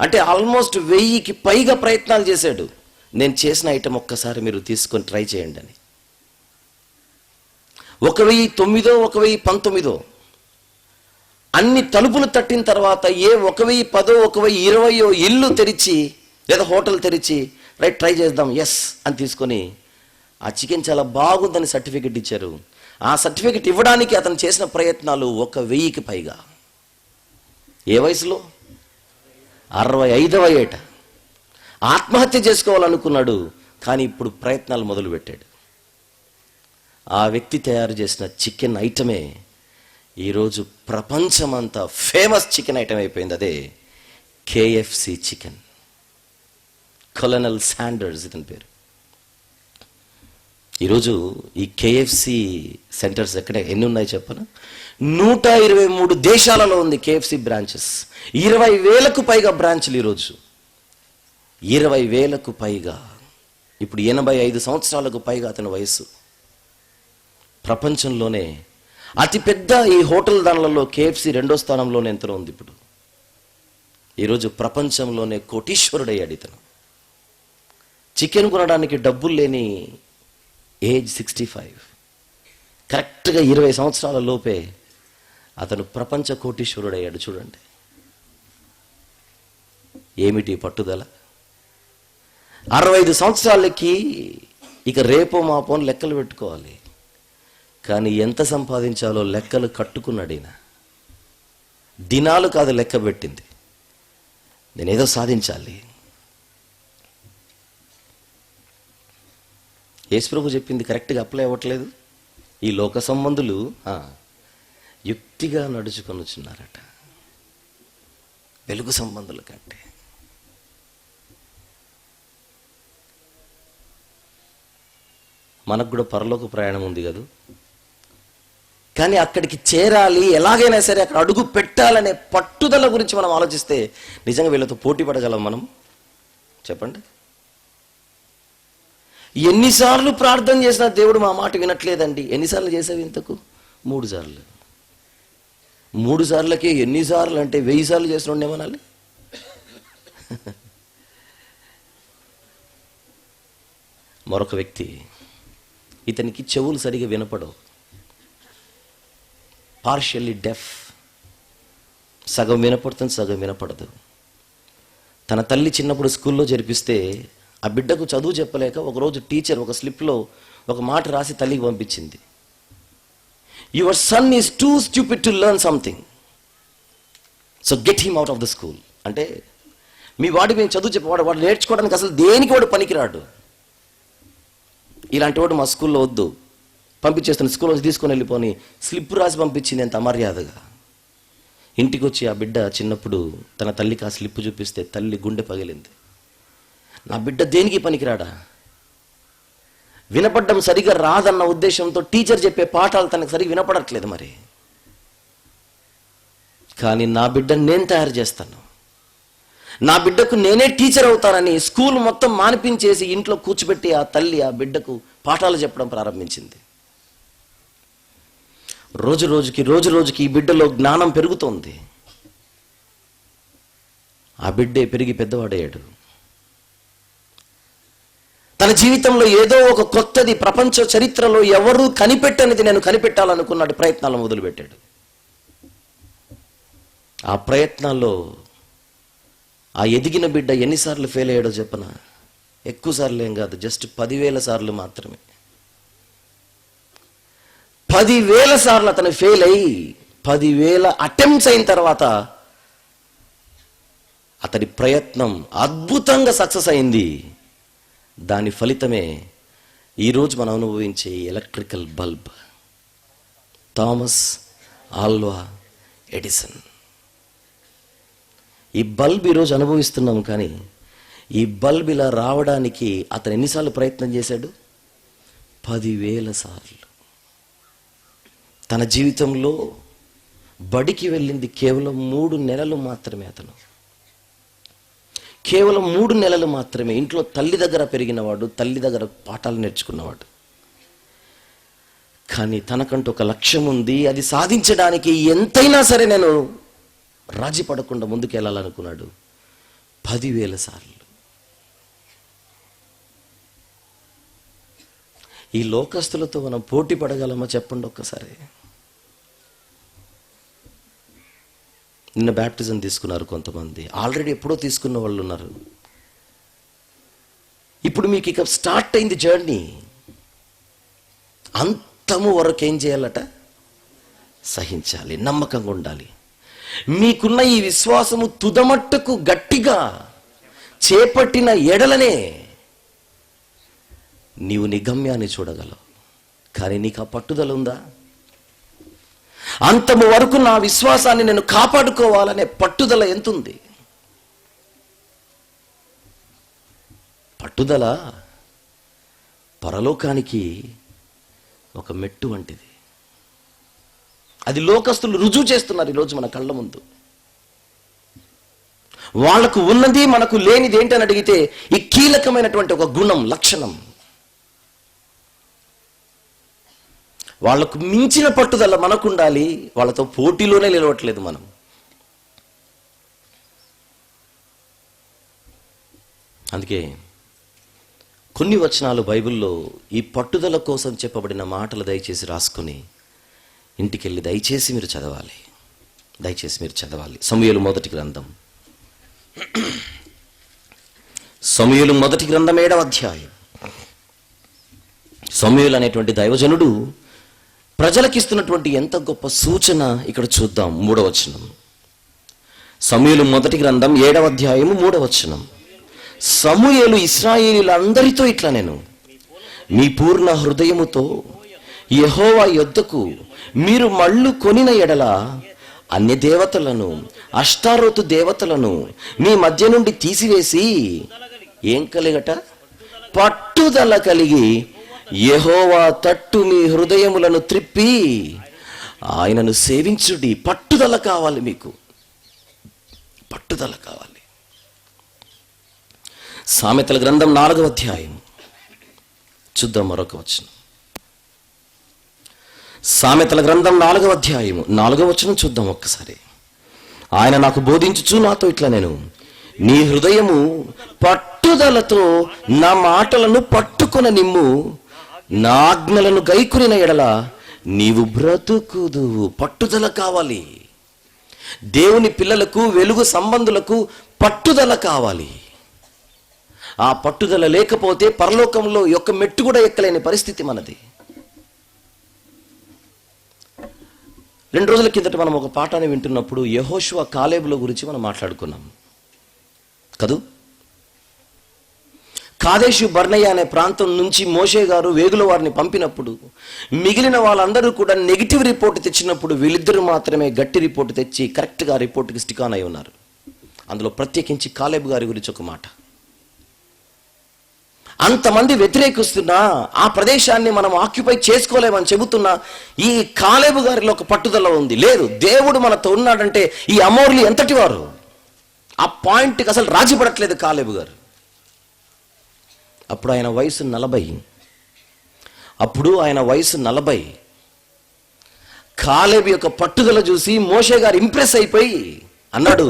అంటే ఆల్మోస్ట్ 1000కి పైగా ప్రయత్నాలు చేశాడు. నేను చేసిన ఐటెం ఒక్కసారి మీరు తీసుకొని ట్రై చేయండి అని. 1009, 1019 అన్ని తలుపులు తట్టిన తర్వాత ఏ 1010, 1020 ఇల్లు తెరిచి లేదా హోటల్ తెరిచి రైట్ ట్రై చేద్దాం ఎస్ అని తీసుకొని ఆ చికెన్ చాలా బాగుందని సర్టిఫికెట్ ఇచ్చారు. ఆ సర్టిఫికెట్ ఇవ్వడానికి అతను చేసిన ప్రయత్నాలు 1000కి పైగా. ఏ వయసులో? 65వ ఏట. ఆత్మహత్య చేసుకోవాలనుకున్నాడు, కానీ ఇప్పుడు ప్రయత్నాలు మొదలుపెట్టాడు. ఆ వ్యక్తి తయారు చేసిన చికెన్ ఐటమే ఈరోజు ప్రపంచమంతా ఫేమస్ చికెన్ ఐటమ్ అయిపోయింది. అదే KFC చికెన్. కొలనల్ శాండర్స్ ఇతని పేరు. ఈరోజు ఈ కేఎఫ్సి సెంటర్స్ ఎన్ని ఉన్నాయి చెప్పనా? 123 దేశాలలో ఉంది కేఎఫ్సి బ్రాంచెస్. 20,000కు పైగా బ్రాంచ్లు ఈరోజు. 20,000కు పైగా. ఇప్పుడు 85 సంవత్సరాలకు పైగా అతని వయస్సు. ప్రపంచంలోనే అతిపెద్ద ఈ హోటల్ దానిలలో కేఎఫ్సి 2వ స్థానంలోనే ఎంతలో ఉంది ఇప్పుడు. ఈరోజు ప్రపంచంలోనే కోటీశ్వరుడయ్యాడు ఇతను. చికెన్ కొనడానికి డబ్బులు లేని ఏజ్ 65. కరెక్ట్గా 20 సంవత్సరాల లోపే అతను ప్రపంచ కోటీశ్వరుడయ్యాడు. చూడండి ఏమిటి పట్టుదల. 65 సంవత్సరాలకి ఇక రేపో మాపో లెక్కలు పెట్టుకోవాలి. కానీ ఎంత సంపాదించాలో లెక్కలు కట్టుకున్నాడు ఈయన. దినాలు కాదు లెక్క పెట్టింది, నేనేదో సాధించాలి. యేసుప్రభు చెప్పింది కరెక్ట్గా అప్లై అవ్వట్లేదు. ఈ లోక సంబంధులు యుక్తిగా నడుచుకొని వచ్చున్నారట వెలుగు సంబంధుల కంటే. మనకు కూడా పరలోక ప్రయాణం ఉంది కదా, కానీ అక్కడికి చేరాలి, ఎలాగైనా సరే అక్కడ అడుగు పెట్టాలనే పట్టుదల గురించి మనం ఆలోచిస్తే నిజంగా వీళ్ళతో పోటీ పడగలం మనం? చెప్పండి. ఎన్నిసార్లు ప్రార్థన చేసినా దేవుడు మా మాట వినట్లేదండి. ఎన్నిసార్లు చేసావు ఇంతకు? 3 సార్లు. 3 సార్లకే ఎన్నిసార్లు అంటే 1000 సార్లు చేసిన ఏమనాలి? మరొక వ్యక్తి, ఇతనికి చెవులు సరిగా వినపడవు, పార్షియల్లీ డెఫ్. సగం వినపడుతుంది, సగం వినపడదు. తన తల్లి చిన్నప్పుడు స్కూల్లో జరిపిస్తే ఆ బిడ్డకు చదువు చెప్పలేక ఒకరోజు టీచర్ ఒక స్లిప్లో ఒక మాట రాసి తల్లికి పంపించింది. Your son is two stupid to learn something, so get him out of the school. అంటే మీ వాడికి మేము చదువు చెప్పేవాడు, వాడు నేర్చుకోవడానికి అసలు దేనికి వాడు పనికిరాడు, ఇలాంటి వాడు మా స్కూల్లో వద్దు, పంపించేస్తాను, స్కూల్ నుంచి తీసుకొని వెళ్ళిపోని స్లిప్ రాసి పంపించింది ఎంత అమర్యాదగా. ఇంటికి వచ్చి ఆ బిడ్డ చిన్నప్పుడు తన తల్లికి ఆ స్లిప్ చూపిస్తే తల్లి గుండె పగిలింది. నా బిడ్డ దేనికి పనికిరాడా? వినపడ్డం సరిగా రాదన్న ఉద్దేశంతో టీచర్ చెప్పే పాఠాలు తనకు సరిగా వినపడట్లేదు. మరి కానీ నా బిడ్డను నేను తయారు చేస్తాను, నా బిడ్డకు నేనే టీచర్ అవుతానని స్కూల్ మొత్తం మానిపించేసి ఇంట్లో కూర్చోబెట్టి ఆ తల్లి ఆ బిడ్డకు పాఠాలు చెప్పడం ప్రారంభించింది. రోజు రోజుకి ఈ బిడ్డలో జ్ఞానం పెరుగుతోంది. ఆ బిడ్డే పెరిగి పెద్దవాడయ్యాడు. తన జీవితంలో ఏదో ఒక కొత్తది, ప్రపంచ చరిత్రలో ఎవరూ కనిపెట్టనిది నేను కనిపెట్టాలనుకున్నాడు. ప్రయత్నాలు మొదలుపెట్టాడు. ఆ ప్రయత్నాల్లో ఆ ఎదిగిన బిడ్డ ఎన్నిసార్లు ఫెయిల్ అయ్యాడో చెప్పనా? ఎక్కువ సార్లు ఏం కాదు, జస్ట్ 10,000 సార్లు మాత్రమే. 10,000 సార్లు అతను ఫెయిల్ అయ్యి 10,000 అటెంప్ట్స్ అయిన తర్వాత అతడి ప్రయత్నం అద్భుతంగా సక్సెస్ అయింది. దాని ఫలితమే ఈరోజు మనం అనుభవించే electrical bulb, Thomas Alva Edison. ఈ బల్బ్ ఈరోజు అనుభవిస్తున్నాం, కానీ ఈ బల్బ్ ఇలా రావడానికి అతను ఎన్నిసార్లు ప్రయత్నం చేశాడు? 10,000 సార్లు. తన జీవితంలో బడికి వెళ్ళింది కేవలం 3 నెలలు మాత్రమే. అతను కేవలం 3 నెలలు మాత్రమే. ఇంట్లో తల్లి దగ్గర పెరిగినవాడు, తల్లి దగ్గర పాఠాలు నేర్చుకున్నవాడు. కానీ తనకంటూ ఒక లక్ష్యం ఉంది. అది సాధించడానికి ఎంతైనా సరే నేను రాజీ పడకుండా ముందుకు వెళ్ళాలనుకున్నాడు. 10,000 సార్లు. ఈ లోకస్తులతో మనం పోటీ పడగలమా చెప్పండి ఒక్కసారి. నిన్న బ్యాప్టిజం తీసుకున్నారు కొంతమంది, ఆల్రెడీ ఎప్పుడో తీసుకున్న వాళ్ళు ఉన్నారు. ఇప్పుడు మీకు ఇక స్టార్ట్ అయింది జర్నీ. అంతము వరకు ఏం చేయాలట? సహించాలి, నమ్మకంగా ఉండాలి. మీకున్న ఈ విశ్వాసము తుదమట్టుకు గట్టిగా చేపట్టిన ఎడలనే నీవు నీ గమ్యాన్ని చూడగలవు. కానీ నీకు ఆ పట్టుదల ఉందా? అంతము వరకు నా విశ్వాసాన్ని నేను కాపాడుకోవాలనే పట్టుదల ఎంతుంది? పట్టుదల పరలోకానికి ఒక మెట్టు వంటిది. అది లోకస్తులు రుజువు చేస్తున్నారు ఈరోజు మన కళ్ళ ముందు. వాళ్లకు ఉన్నది మనకు లేనిది ఏంటని అడిగితే ఈ కీలకమైనటువంటి ఒక గుణం, లక్షణం. వాళ్లకు మించిన పట్టుదల మనకు ఉండాలి. వాళ్ళతో పోటీలోనే నిలవట్లేదు మనం. అందుకే కొన్ని వచనాలు బైబిల్లో ఈ పట్టుదల కోసం చెప్పబడిన మాటలు దయచేసి రాసుకుని ఇంటికెళ్ళి దయచేసి మీరు చదవాలి. సమూయేలు మొదటి గ్రంథం 7వ అధ్యాయం. సమూయేలు అనేటువంటి దైవజనుడు ప్రజలకిస్తున్నటువంటి ఎంత గొప్ప సూచన ఇక్కడ చూద్దాం. 3వ వచనం. సమూయేలు మొదటి గ్రంథం 7వ అధ్యాయం 3వ వచనం. సమూయేలు ఇశ్రాయేలీయులందరితో ఇట్లా నేను మీ పూర్ణ హృదయముతో యెహోవా యొద్దకు మీరు మళ్ళు కొనిన ఎడల అన్య దేవతలను, అష్టారోతు దేవతలను మీ మధ్య నుండి తీసివేసి ఏం కలిగట? పట్టుదల కలిగి యెహోవా తట్టు మీ హృదయములను త్రిప్పి ఆయనను సేవించుడి. పట్టుదల కావాలి, మీకు పట్టుదల కావాలి. సామెతల గ్రంథం 4వ అధ్యాయం చూద్దాం. మరొక వచనం. సామెతల గ్రంథం 4వ అధ్యాయము 4వ వచనం చూద్దాం ఒక్కసారి. ఆయన నాకు బోధించుచు నాతో ఇట్లా నేను నీ హృదయము పట్టుదలతో నా మాటలను పట్టుకొన నిమ్ము, నా ఆజ్ఞలను గైకొనిన ఎడల నీవు బ్రతుకుదువు. పట్టుదల కావాలి. దేవుని పిల్లలకు, వెలుగు సంబంధులకు పట్టుదల కావాలి. ఆ పట్టుదల లేకపోతే పరలోకంలో ఒక్క మెట్టు కూడా ఎక్కలేని పరిస్థితి మనది. 2 రోజుల కిందట మనం ఒక పాఠాన్ని వింటున్నప్పుడు యెహోషువ కాలేబుల గురించి మనం మాట్లాడుకున్నాం కదూ. కాదేషు బర్నయ్య అనే ప్రాంతం నుంచి మోషే గారు వేగుల వారిని పంపినప్పుడు మిగిలిన వాళ్ళందరూ కూడా నెగిటివ్ రిపోర్ట్ తెచ్చినప్పుడు వీళ్ళిద్దరూ మాత్రమే గట్టి రిపోర్ట్ తెచ్చి కరెక్ట్గా రిపోర్ట్కి స్టిక్ ఆన్ అయి ఉన్నారు. అందులో ప్రత్యేకించి కాలేబు గారి గురించి ఒక మాట. అంతమంది వ్యతిరేకిస్తున్నా, ఆ ప్రదేశాన్ని మనం ఆక్యుపై చేసుకోలేమని చెబుతున్నా, ఈ కాలేబు గారిలో ఒక పట్టుదల ఉంది. లేదు, దేవుడు మనతో ఉన్నాడంటే ఈ అమోర్లు ఎంతటి వారు, ఆ పాయింట్కి అసలు రాజీ పడట్లేదు కాలేబు గారు. అప్పుడు ఆయన వయసు 40. కాలేబు యొక్క పట్టుదల చూసి మోషే గారు ఇంప్రెస్ అయిపోయి అన్నాడు,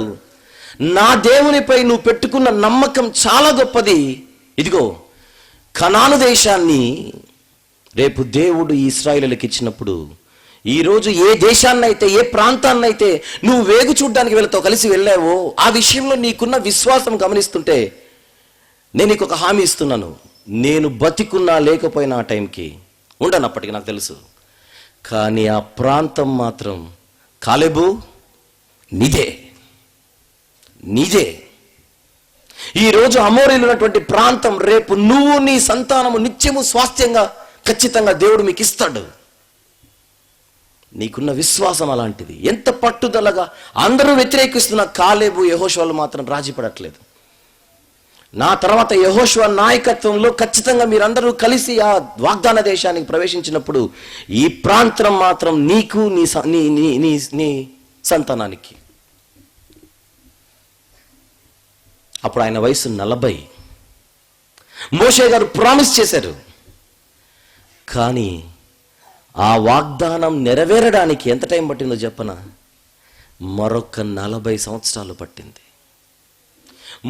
నా దేవునిపై నువ్వు పెట్టుకున్న నమ్మకం చాలా గొప్పది. ఇదిగో కనాను దేశాన్ని రేపు దేవుడు ఇశ్రాయేలులకు ఇచ్చినప్పుడు, ఈరోజు ఏ దేశాన్నైతే, ఏ ప్రాంతాన్నైతే నువ్వు వేగు చూడ్డానికి వీళ్ళతో కలిసి వెళ్ళావో ఆ విషయంలో నీకున్న విశ్వాసం గమనిస్తుంటే నేను నీకు ఒక హామీ ఇస్తున్నాను. నేను బతికున్నా లేకపోయినా ఆ టైంకి ఉండనప్పటికీ నాకు తెలుసు, కానీ ఆ ప్రాంతం మాత్రం కాలేబు నీదే. ఈరోజు అమోరీలు ఉన్నటువంటి ప్రాంతం రేపు నువ్వు నీ సంతానము నిత్యము స్వాస్థ్యంగా ఖచ్చితంగా దేవుడు మీకు ఇస్తాడు. నీకున్న విశ్వాసం అలాంటిది. ఎంత పట్టుదలగా అందరూ వ్యతిరేకిస్తున్న కాలేబు, యెహోషువలు మాత్రం రాజీ పడట్లేదు. నా తర్వాత యెహోషువ నాయకత్వంలో ఖచ్చితంగా మీరందరూ కలిసి ఆ వాగ్దాన దేశానికి ప్రవేశించినప్పుడు ఈ ప్రాంతం మాత్రం నీకు, నీ సంతానానికి. అప్పుడు ఆయన వయసు 40. మోషే గారు ప్రామిస్ చేశారు, కానీ ఆ వాగ్దానం నెరవేరడానికి ఎంత టైం పట్టిందో చెప్పనా? మరొక 40 సంవత్సరాలు పట్టింది.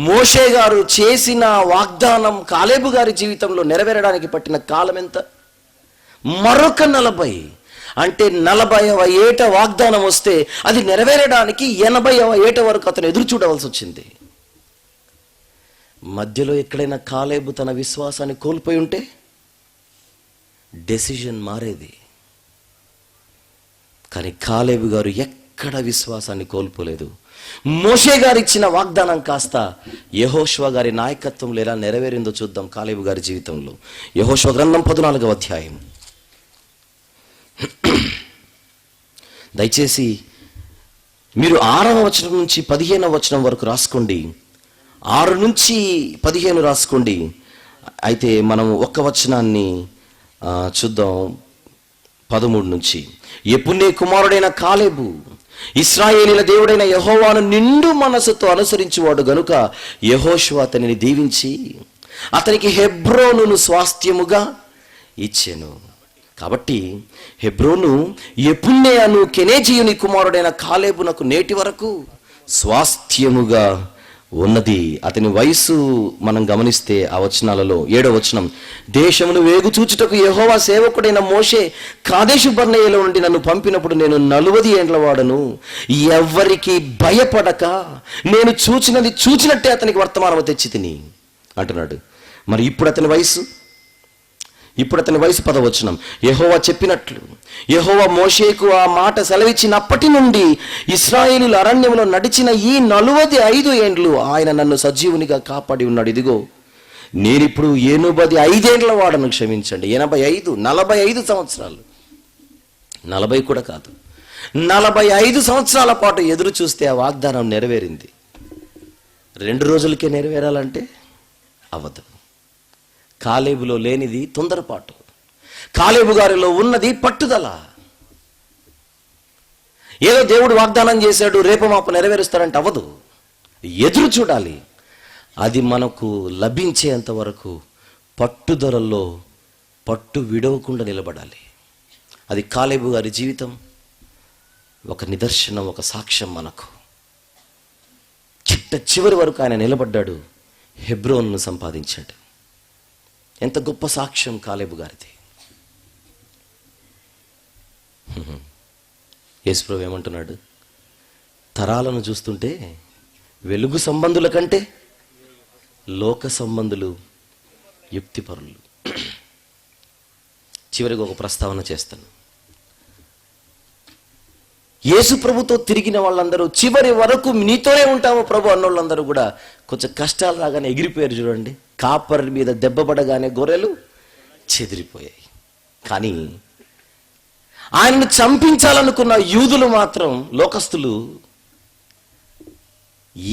మోషే గారు చేసిన వాగ్దానం కాలేబు గారి జీవితంలో నెరవేరడానికి పట్టిన కాలం ఎంత? మరొక 40. అంటే 40వ ఏట వాగ్దానం వస్తే అది నెరవేరడానికి 80వ ఏట వరకు అతను ఎదురు చూడవలసి వచ్చింది. మధ్యలో ఎక్కడైనా కాలేబు తన విశ్వాసాన్ని కోల్పోయి ఉంటే డెసిషన్ మారేది. కానీ కాలేబు గారు ఎక్కడ విశ్వాసాన్ని కోల్పోలేదు. మోషే గారు ఇచ్చిన వాగ్దానం కాస్త యెహోషువ గారి నాయకత్వంలో ఎలా నెరవేరిందో చూద్దాం కాలేబు గారి జీవితంలో. యెహోషువ గ్రంథం 14వ అధ్యాయం. దయచేసి మీరు 6వ వచనం నుంచి 15వ వచనం వరకు రాసుకోండి. 6 నుంచి 15 రాసుకోండి. అయితే మనం ఒక్క వచనాన్ని చూద్దాం 13 నుంచి. యెఫున్నె కుమారుడైన కాలేబు ఇశ్రాయేలీల దేవుడైన యెహోవాను నిండు మనసుతో అనుసరించువాడు గనుక యెహోషువ అతనిని దీవించి అతనికి హెబ్రోనును స్వాస్థ్యముగా ఇచ్చెను. కాబట్టి హెబ్రోను యెఫున్నె అను కెనేజీయుని కుమారుడైన కాలేబునకు నేటి వరకు స్వాస్థ్యముగా ఉన్నది. అతని వయసు మనం గమనిస్తే ఆ వచనాలలో 7వ వచనం, దేశమును వేగు చూచుటకు యెహోవా సేవకుడైన మోషే కాదేషు బర్నేయలో నుండి నన్ను పంపినప్పుడు నేను 40 ఏండ్ల వాడను, ఎవ్వరికి భయపడక నేను చూచినది చూచినట్టే అతనికి వర్తమానం తెచ్చి తిని అంటున్నాడు. మరి ఇప్పుడు అతని వయసు 10వ వచనం, యెహోవా చెప్పినట్లు యెహోవా మోషేకు ఆ మాట సెలవిచ్చినప్పటి నుండి ఇశ్రాయేలీయుల అరణ్యంలో నడిచిన ఈ 45 ఏండ్లు ఆయన నన్ను సజీవునిగా కాపాడి ఉన్నాడు. ఇదిగో నేనిప్పుడు 85 ఏండ్ల వాడను, క్షమించండి 85, 45 సంవత్సరాలు, 40 కూడా కాదు, 45 సంవత్సరాల పాటు ఎదురు చూస్తే ఆ వాగ్దానం నెరవేరింది. 2 రోజులకే నెరవేరాలంటే అవ్వదు. కాలేబులో లేనిది తొందరపాటు, కాలేబు గారిలో ఉన్నది పట్టుదల. ఏదో దేవుడు వాగ్దానం చేశాడు రేపు మాపు నెరవేరుస్తారంటే అవ్వదు, ఎదురు చూడాలి. అది మనకు లభించేంత వరకు పట్టుదలలో పట్టు విడవకుండా నిలబడాలి. అది కాలేబు గారి జీవితం ఒక నిదర్శనం, ఒక సాక్ష్యం మనకు. చివరి వరకు ఆయన నిలబడ్డాడు, హెబ్రోన్ను సంపాదించాడు. ఎంత గొప్ప సాక్ష్యం కాలేబు గారిది. యేసుప్రభు ఏమంటున్నాడు, తరాలను చూస్తుంటే వెలుగు సంబంధుల కంటే లోక సంబంధులు యుక్తిపరులు. చివరికి ఒక ప్రస్తావన చేస్తాను. యేసు ప్రభుతో తిరిగిన వాళ్ళందరూ చివరి వరకు నీతోనే ఉంటాము ప్రభు అన్నోళ్ళందరూ కూడా కొంచెం కష్టాలు రాగానే ఎగిరిపోయారు. చూడండి, కాపరి మీద దెబ్బపడగానే గొర్రెలు చెదిరిపోయాయి. కానీ ఆయనను చంపించాలనుకున్న యూదులు మాత్రం, లోకస్తులు,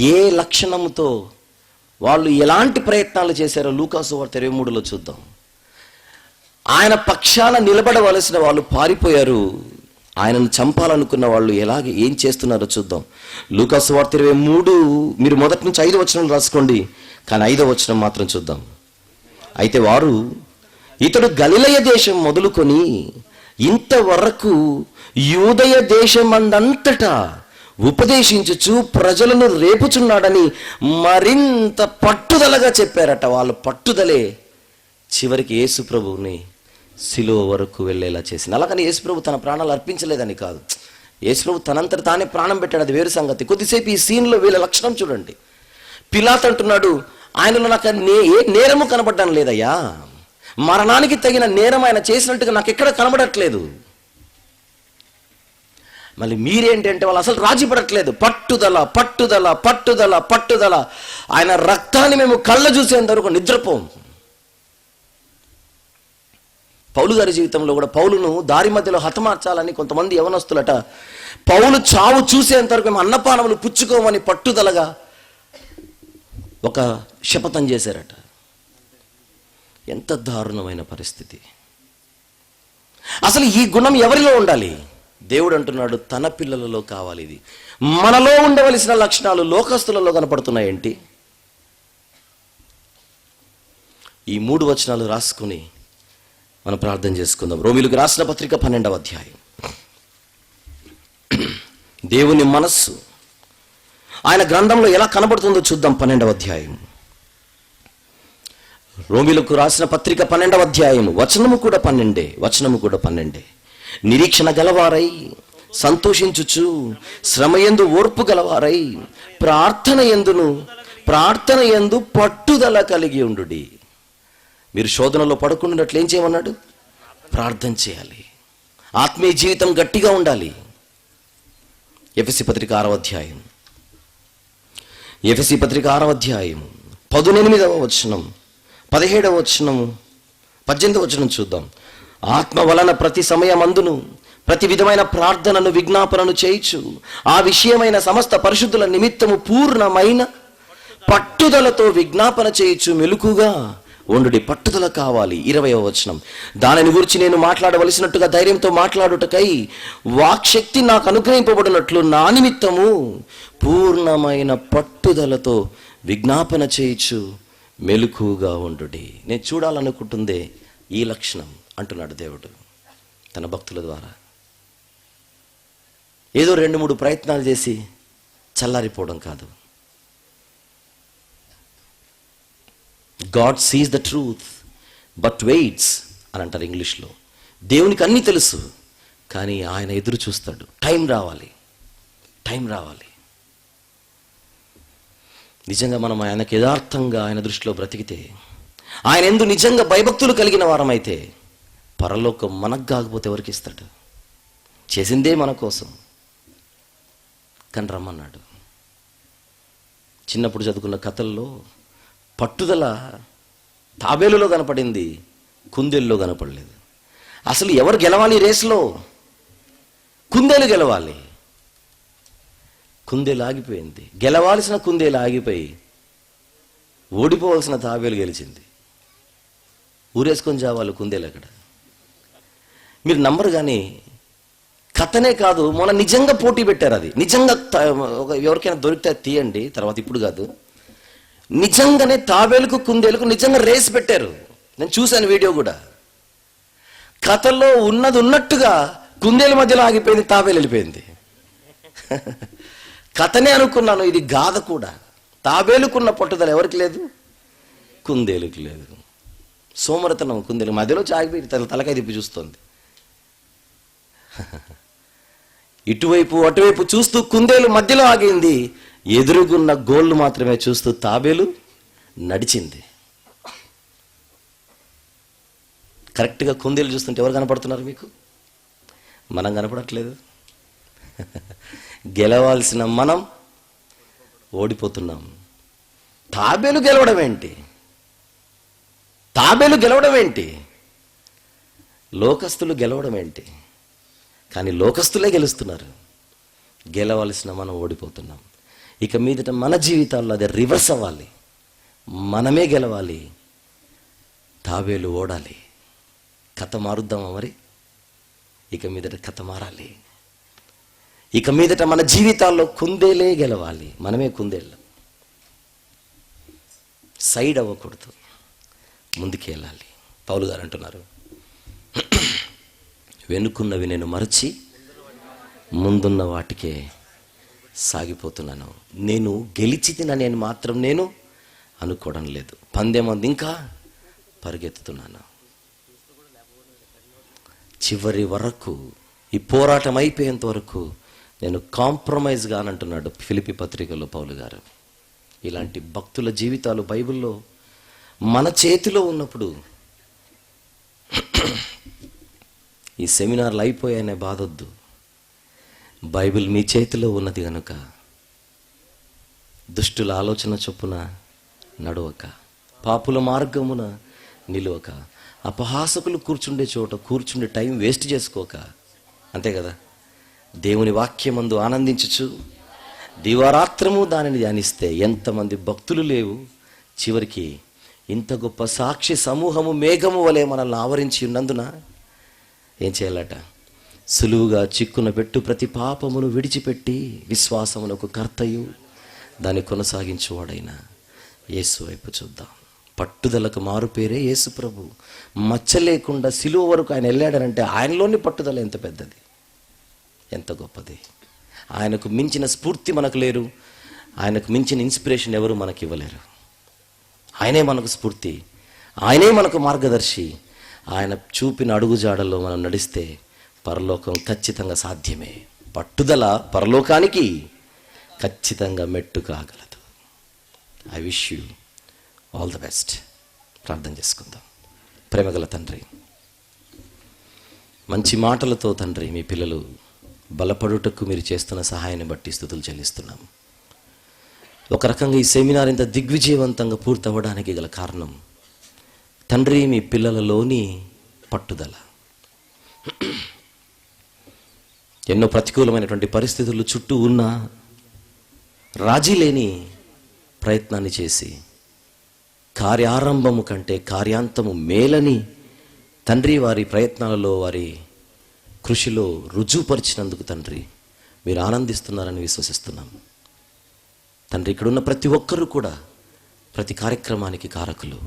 ఏ లక్షణముతో వాళ్ళు ఎలాంటి ప్రయత్నాలు చేశారో లూకాసు వార్త 23లో చూద్దాం. ఆయన పక్షాన నిలబడవలసిన వాళ్ళు పారిపోయారు. ఆయనను చంపాలనుకున్న వాళ్ళు ఏం చేస్తున్నారో చూద్దాం. లూకాసు వార్త 23 మీరు మొదటి నుంచి 5 వచనాలు రాసుకోండి, కానీ 5వ వచనం మాత్రం చూద్దాం. అయితే వారు, ఇతడు గలిలయ దేశం మొదలుకొని ఇంతవరకు యూదయ దేశమందంతటా ఉపదేశించుచు ప్రజలను రేపుచున్నాడని మరింత పట్టుదలగా చెప్పారట. వాళ్ళ పట్టుదలే చివరికి యేసు ప్రభువుని సిలువ వరకు వెళ్ళేలా చేసింది. అలాగని యేసుప్రభు తన ప్రాణాలు అర్పించలేదని కాదు, యేసుప్రభు తనంతట తానే ప్రాణం పెట్టాడు, అది వేరు సంగతి. కొద్దిసేపు ఈ సీన్లో వీళ్ళ లక్షణం చూడండి. పిలాతు అంటున్నాడు, ఆయనలో నాకు ఏ నేరము కనబడ్డం లేదయ్యా, మరణానికి తగిన నేరం ఆయన చేసినట్టుగా నాకు ఎక్కడ కనబడట్లేదు. మళ్ళీ మీరేంటంటే వాళ్ళు అసలు రాజీ పడట్లేదు. పట్టుదల పట్టుదల పట్టుదల పట్టుదల. ఆయన రక్తాన్ని మేము కళ్ళ చూసేంత వరకు నిద్రపోం. పౌలు గారి జీవితంలో కూడా పౌలును దారి మధ్యలో హతమార్చాలని కొంతమంది యవనస్తులట పౌలు చావు చూసేంతవరకు మేము అన్నపానములు పుచ్చుకోమని పట్టుదలగా ఒక శపథం చేశారట. ఎంత దారుణమైన పరిస్థితి. అసలు ఈ గుణం ఎవరిలో ఉండాలి? దేవుడు అంటున్నాడు తన పిల్లలలో కావాలి. ఇది మనలో ఉండవలసిన లక్షణాలు లోకస్తులలో కనపడుతున్నాయేంటి? ఈ 3 వచనాలు రాసుకుని మనం ప్రార్థన చేసుకుందాం. రోమీయులకు రాసిన పత్రిక 12వ అధ్యాయం. దేవుని మనస్సు ఆయన గ్రంథంలో ఎలా కనబడుతుందో చూద్దాం. 12వ అధ్యాయం, రోమీయులకు రాసిన పత్రిక 12వ అధ్యాయం. వచనము కూడా 12. నిరీక్షణ గలవారై సంతోషించుచు శ్రమయందు ఓర్పు గలవారై ప్రార్థన యందు పట్టుదల కలిగి ఉండుడి. మీరు శోధనలో పడుకుంటున్నట్లు ఏం చేయమన్నాడు? ప్రార్థన చేయాలి. ఆత్మీయ జీవితం గట్టిగా ఉండాలి. ఎఫెసీ పత్రిక 6వ అధ్యాయం, 18వ వచనం, 17వ వచనం, 18వ వచనం చూద్దాం. ఆత్మ వలన ప్రతి సమయమందును ప్రతి విధమైన ప్రార్థనను విజ్ఞాపనను చేయుచు ఆ విషయమైన సమస్త పరిశుద్ధుల నిమిత్తము పూర్ణమైన పట్టుదలతో విజ్ఞాపన చేయుచు మెలకుగా ఉండుడి, పట్టుదల కావాలి. 20వ వచనం, దానిని గురించి నేను మాట్లాడవలసినట్టుగా ధైర్యంతో మాట్లాడుటకై వాక్శక్తి నాకు అనుగ్రహింపబడినట్లు నా నిమిత్తము పూర్ణమైన పట్టుదలతో విజ్ఞాపన చేయించు మెలకుగా ఉండుడి. నేను చూడాలనుకుంటుందే ఈ లక్షణం అంటున్నాడు దేవుడు తన భక్తుల ద్వారా. ఏదో 2-3 ప్రయత్నాలు చేసి చల్లారిపోవడం కాదు. God sees the truth but weights అని అంటారు ఇంగ్లీష్లో. దేవునికి అన్నీ తెలుసు, కానీ ఆయన ఎదురు చూస్తాడు. టైం రావాలి. నిజంగా మనం ఆయనకు యథార్థంగా ఆయన దృష్టిలో బ్రతికితే, ఆయన ఎందు నిజంగా భయభక్తులు కలిగిన వారమైతే, పరలోకం మనకు కాకపోతే ఎవరికి ఇస్తాడు? చేసిందే మన కోసం, కానీ రమ్మన్నాడు. చిన్నప్పుడు చదువుకున్న కథల్లో పట్టుదల తాబేలులో కనపడింది, కుందేలులో కనపడలేదు. అసలు ఎవరు గెలవాలి రేసులో? కుందేలు గెలవాలి. కుందేలు ఆగిపోయింది. గెలవాల్సిన కుందేలు ఆగిపోయి ఓడిపోవాల్సిన తాబేలు గెలిచింది. ఊరేసుకొని చావాలి కుందేలు అక్కడ. మీరు నమ్మరు, కానీ కథనే కాదు, మొన్న నిజంగా పోటీ పెట్టారు. అది నిజంగా ఎవరికైనా దొరికితే తీయండి, తర్వాత ఇప్పుడు కాదు. నిజంగానే తాబేలుకు కుందేలుకు నిజంగా రేస్ పెట్టారు. నేను చూశాను వీడియో కూడా. కథలో ఉన్నది ఉన్నట్టుగా కుందేలు మధ్యలో ఆగిపోయింది, తాబేలు వెళ్ళిపోయింది. కథనే అనుకున్నాను, ఇది గాథ కూడా. తాబేలుకున్న పట్టుదల ఎవరికి లేదు? కుందేలుకి లేదు. సోమరతనం కుందేలు మధ్యలో ఆగిపోయి తలకాయ తిప్పి చూస్తోంది. ఇటువైపు అటువైపు చూస్తూ కుందేలు మధ్యలో ఆగింది. ఎదురుగున్న గోళ్ళు మాత్రమే చూస్తూ తాబేలు నడిచింది. కరెక్ట్గా కుందేలు చూస్తుంటే ఎవరు కనపడుతున్నారు మీకు? మనం కనపడట్లేదు. గెలవాల్సిన మనం ఓడిపోతున్నాం. తాబేలు గెలవడం ఏంటి? లోకస్తులు గెలవడం ఏంటి? కానీ లోకస్తులే గెలుస్తున్నారు. గెలవాల్సిన మనం ఓడిపోతున్నాం. ఇక మీదట మన జీవితాల్లో అది రివర్స్ అవ్వాలి. మనమే గెలవాలి, తాబేలు ఓడాలి. కథ మారుద్దామా మరి? ఇక మీదట కథ మారాలి. ఇక మీదట మన జీవితాల్లో కుందేలే గెలవాలి, మనమే కుందేళ్ళం. సైడ్ అవ్వకూడదు, ముందుకు వెళ్ళాలి. పౌలు గారు అంటున్నారు, వెనుకున్నవి నేను మరచి ముందున్న వాటికే సాగిపోతున్నాను. నేను గెలిచితినని నేను మాత్రం నేను అనుకోవడం లేదు. పందెమంది ఇంకా పరిగెత్తుతున్నాను. చివరి వరకు, ఈ పోరాటం అయిపోయేంత వరకు నేను కాంప్రమైజ్ కానంటున్నాడు ఫిలిప్పీ పత్రికలో పౌలు గారు. ఇలాంటి భక్తుల జీవితాలు బైబిల్లో మన చేతిలో ఉన్నప్పుడు ఈ సెమినార్లు అయిపోయాయనే బాధొద్దు. బైబిల్ మీ చేతిలో ఉన్నది కనుక దుష్టుల ఆలోచన చొప్పున నడవక, పాపుల మార్గమున నిలువక, అపహాసకులు కూర్చుండే చోట కూర్చుండే టైం వేస్ట్ చేసుకోక, అంతే కదా. దేవుని వాక్యమందు ఆనందించుచు దివారాత్రము దానిని ధ్యానిస్తే ఎంతమంది భక్తులు లేవు. చివరికి ఇంత గొప్ప సాక్షి సమూహము మేఘము వలె మనల్ని ఆవరించి ఉన్నందున ఏం చేయాలట? సులువుగా చిక్కున పెట్టు ప్రతి పాపమును విడిచిపెట్టి విశ్వాసమునకు కర్తయు దాన్ని కొనసాగించువాడైన యేసు వైపు చూద్దాం. పట్టుదలకు మారు పేరే యేసు ప్రభు. మచ్చ లేకుండా సిలువ వరకు ఆయన వెళ్ళాడనంటే ఆయనలోని పట్టుదల ఎంత పెద్దది, ఎంత గొప్పది. ఆయనకు మించిన స్ఫూర్తి మనకు లేరు, ఆయనకు మించిన ఇన్స్పిరేషన్ ఎవరు మనకి ఇవ్వలేరు. ఆయనే మనకు స్ఫూర్తి, ఆయనే మనకు మార్గదర్శి. ఆయన చూపిన అడుగుజాడల్లో మనం నడిస్తే పరలోకం ఖచ్చితంగా సాధ్యమే. పట్టుదల పరలోకానికి ఖచ్చితంగా మెట్టు కాగలదు. I wish you all the best. ప్రార్థన చేసుకుందాం. ప్రేమగల తండ్రి, మంచి మాటలతో తండ్రి మీ పిల్లలు బలపడుటకు మీరు చేస్తున్న సహాయాన్ని బట్టి స్తుతులు చెల్లిస్తున్నాం. ఒక రకంగా ఈ సెమినార్ ఇంత దిగ్విజయవంతంగా పూర్తవ్వడానికి గల కారణం తండ్రి మీ పిల్లలలోని పట్టుదల. ఎన్నో ప్రతికూలమైనటువంటి పరిస్థితులు చుట్టూ ఉన్నా రాజీ లేని ప్రయత్నాన్ని చేసి కార్యారంభము కంటే కార్యాంతము మేలని తండ్రి వారి ప్రయత్నాలలో, వారి కృషిలో రుజువుపరిచినందుకు తండ్రి మీరు ఆనందిస్తున్నారని విశ్వసిస్తున్నాం. తండ్రి, ఇక్కడున్న ప్రతి ఒక్కరూ కూడా ప్రతి కార్యక్రమానికి కారకులు.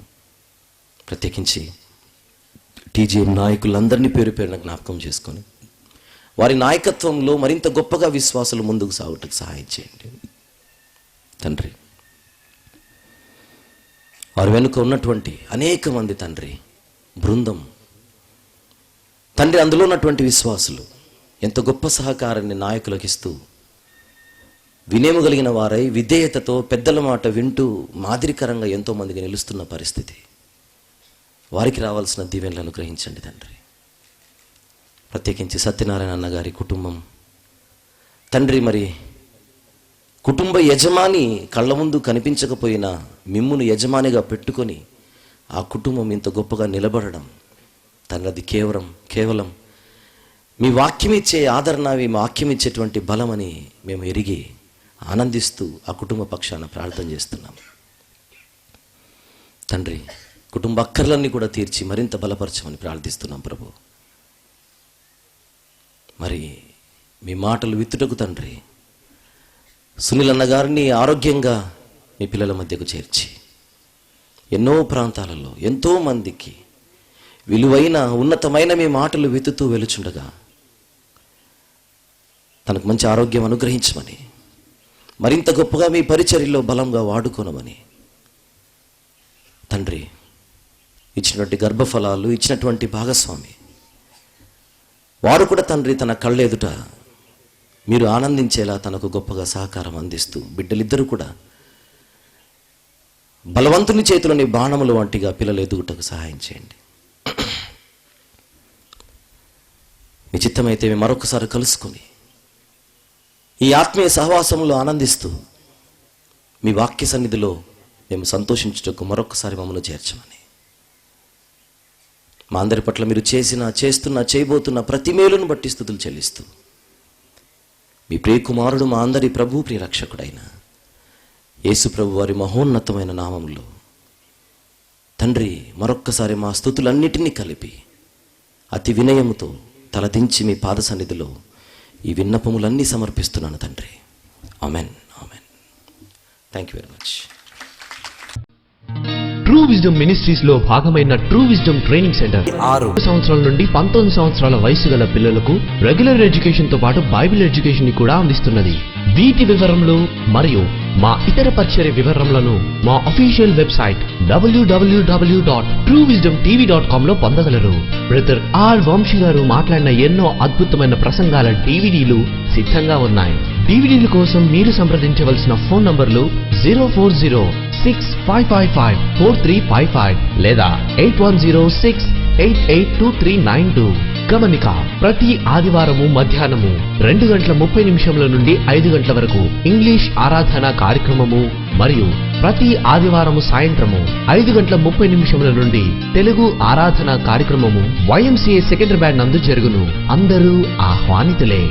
ప్రత్యేకించి టీజీఎం నాయకులందరినీ పేరు పేరున జ్ఞాపకం చేసుకొని వారి నాయకత్వంలో మరింత గొప్పగా విశ్వాసులు ముందుకు సాగుటకు సహాయం చేయండి తండ్రి. వారి వెనుక ఉన్నటువంటి అనేక మంది తండ్రి బృందం తండ్రి, అందులో ఉన్నటువంటి విశ్వాసులు ఎంత గొప్ప సహకారాన్ని నాయకులకు ఇస్తూ వినేము కలిగిన వారై విధేయతతో పెద్దల మాట వింటూ మాదిరికరంగా ఎంతోమందికి నిలుస్తున్న పరిస్థితి. వారికి రావాల్సిన దీవెనలను అనుగ్రహించండి తండ్రి. ప్రత్యేకించి సత్యనారాయణ అన్నగారి కుటుంబం తండ్రి, మరి కుటుంబ యజమాని కళ్ళ ముందు కనిపించకపోయినా మిమ్మును యజమానిగా పెట్టుకొని ఆ కుటుంబం ఇంత గొప్పగా నిలబడడం తండ్రి, అది కేవలం మీ వాక్యం ఇచ్చే ఆదరణ, మీ వాక్యం ఇచ్చేటువంటి బలమని మేము ఎరిగి ఆనందిస్తూ ఆ కుటుంబ పక్షాన ప్రార్థన చేస్తున్నాం తండ్రి. కుటుంబ అక్కర్లన్నీ కూడా తీర్చి మరింత బలపరచమని ప్రార్థిస్తున్నాం ప్రభు. మరి మీ మాటలు విత్తుటకు తండ్రి, సునీల్ అన్న గారిని ఆరోగ్యంగా మీ పిల్లల మధ్యకు చేర్చి ఎన్నో ప్రాంతాలలో ఎంతో మందికి విలువైన ఉన్నతమైన మీ మాటలు విత్తుతూ వెలుచుండగా తనకు మంచి ఆరోగ్యం అనుగ్రహించమని, మరింత గొప్పగా మీ పరిచర్యలో బలంగా వాడుకోనమని తండ్రి, ఇచ్చినటువంటి గర్భఫలాలు ఇచ్చినటువంటి భాగస్వామి వారు కూడా తండ్రి తన కళ్ళెదుట మీరు ఆనందించేలా తనకు గొప్పగా సహకారం అందిస్తూ బిడ్డలిద్దరూ కూడా బలవంతుని చేతిలోని బాణములు వంటిగా పిల్లలు ఎదుగుటకు సహాయం చేయండి. మీ చిత్తమైతే మేము మరొకసారి కలుసుకొని ఈ ఆత్మీయ సహవాసంలో ఆనందిస్తూ మీ వాక్య సన్నిధిలో మేము సంతోషించుటకు మరొకసారి మమ్మల్ని చేర్చమని, మా అందరి పట్ల మీరు చేయబోతున్న ప్రతి మేలును బట్టి స్తుతులు చెల్లిస్తూ మీ ప్రియకుమారుడు మా అందరి ప్రభు ప్రియ రక్షకుడైన యేసు ప్రభు వారి మహోన్నతమైన నామములో తండ్రి మరొక్కసారి మా స్తుతులన్నిటినీ కలిపి అతి వినయముతో తలదించి మీ పాద సన్నిధిలో ఈ విన్నపములన్నీ సమర్పిస్తున్నాను తండ్రి. Amen, amen. Thank you very much. True wisdom ministries లో భాగమైన ట్రూ విజ్డమ్ ట్రైనింగ్ సెంటర్ 6 సంవత్సరాల నుండి 19 సంవత్సరాల వయసు గల పిల్లలకు రెగ్యులర్ ఎడ్యుకేషన్ తో పాటు బైబిల్ ఎడ్యుకేషన్ ని కూడా అందిస్తున్నది. వీటి వివరములు మరియు మా ఇతర పరిచర్య వివరములను మా అఫీషియల్ వెబ్సైట్ www.truewisdomtv.com లో పొందగలరు. బ్రదర్ ఆర్ వంశీ గారు మాట్లాడిన ఎన్నో అద్భుతమైన ప్రసంగాల డివిడీలు సిద్ధంగా ఉన్నాయి. డివిడీల కోసం మీరు సంప్రదించవలసిన ఫోన్ నంబర్లు 04065554355 లేదా 8106882392. గమనిక, ప్రతి ఆదివారము మధ్యాహ్నము 2:30 నుండి 5 గంటల వరకు ఇంగ్లీష్ ఆరాధన కార్యక్రమము మరియు ప్రతి ఆదివారము సాయంత్రము 5:30 నుండి తెలుగు ఆరాధన కార్యక్రమము YMCA సెకండరీ బ్యాండ్ నందు జరుగును. అందరూ ఆహ్వానితులే.